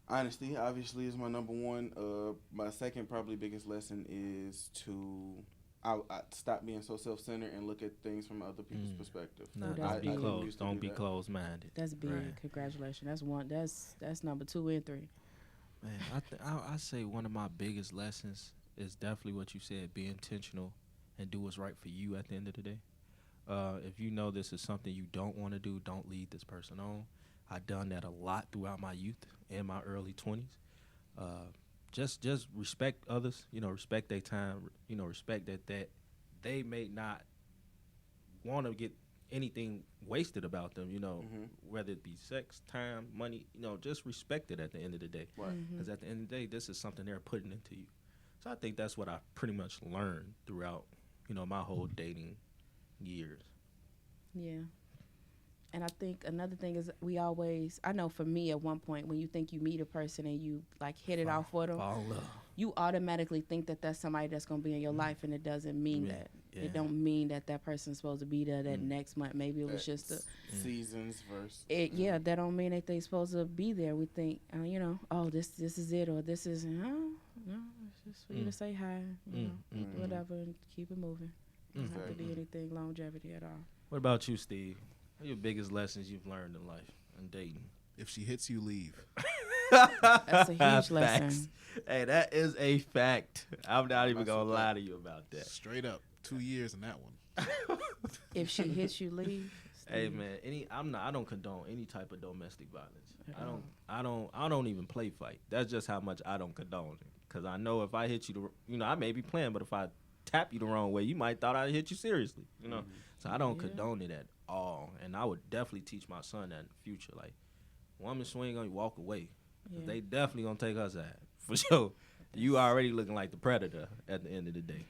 honesty obviously is my number one. My second probably biggest lesson is to I stop being so self-centered and look at things from other people's perspective. Nah, don't be closed-minded. That's big. Right. Congratulations. That's one. That's number 2 and 3. Man, I say one of my biggest lessons is definitely what you said: be intentional and do what's right for you at the end of the day. If you know this is something you don't want to do, don't lead this person on. I've done that a lot throughout my youth and my early 20s. Just respect others, you know, respect their time, you know, respect that they may not want to get anything wasted about them, you know, whether it be sex, time, money, you know, just respect it at the end of the day. Right. Because at the end of the day, this is something they're putting into you. So I think that's what I pretty much learned throughout, you know, my whole dating years. Yeah. And I think another thing is I know for me at one point, when you think you meet a person and you like hit it off with them, you automatically think that that's somebody that's going to be in your life, and it doesn't mean that. Yeah. It don't mean that person's supposed to be there that next month. Maybe it was just a seasons verse. That don't mean that they supposed to be there. We think, you know, oh, this is it, or this isn't. No, it's just for you to say hi, you know, whatever, and keep it moving. Doesn't have to be anything longevity at all. What about you, Steve? What are your biggest lessons you've learned in life and dating? If she hits you, leave. That's a huge lesson. Hey, that is a fact. I'm not even going to lie to you about that. Straight up. 2 years in that one. If she hits you, leave. Steve. Hey man, I don't condone any type of domestic violence. I don't even play fight. That's just how much I don't condone it. Cause I know if I hit you, I may be playing, but if I tap you the wrong way, you might thought I'd hit you seriously. You know, so I don't condone it at all. And I would definitely teach my son that in the future. Like, woman swing on you, walk away. Yeah. They definitely gonna take us out for sure. You already looking like the predator at the end of the day.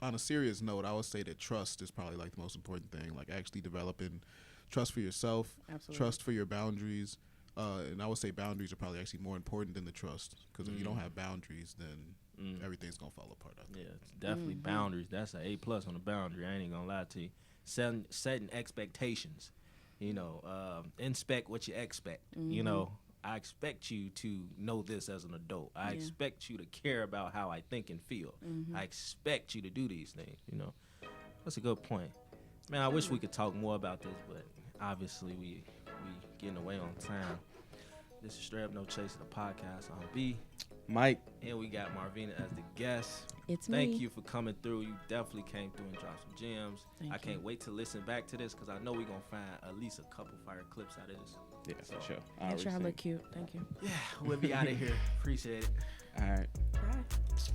On a serious note, I would say that trust is probably like the most important thing. Like actually developing trust for yourself, trust for your boundaries, and I would say boundaries are probably actually more important than the trust. Because if you don't have boundaries, then everything's gonna fall apart. Yeah, it's definitely boundaries. That's an A+ on the boundary. I ain't even gonna lie to you. Setting expectations. You know, inspect what you expect. You know. I expect you to know this as an adult. I expect you to care about how I think and feel. I expect you to do these things, you know. That's a good point. Man, I wish we could talk more about this, but obviously we getting away on time. This is Straight Up No Chase, the podcast. I'm B. Mike. And we got Marvina as the guest. It's Thank me. you for coming through. You definitely came through and dropped some gems. I can't wait to listen back to this because I know we're going to find at least a couple fire clips out of this. Yeah, for sure. Y'all look cute. Thank you. Yeah, we'll be out of here. Appreciate it. All right. Bye.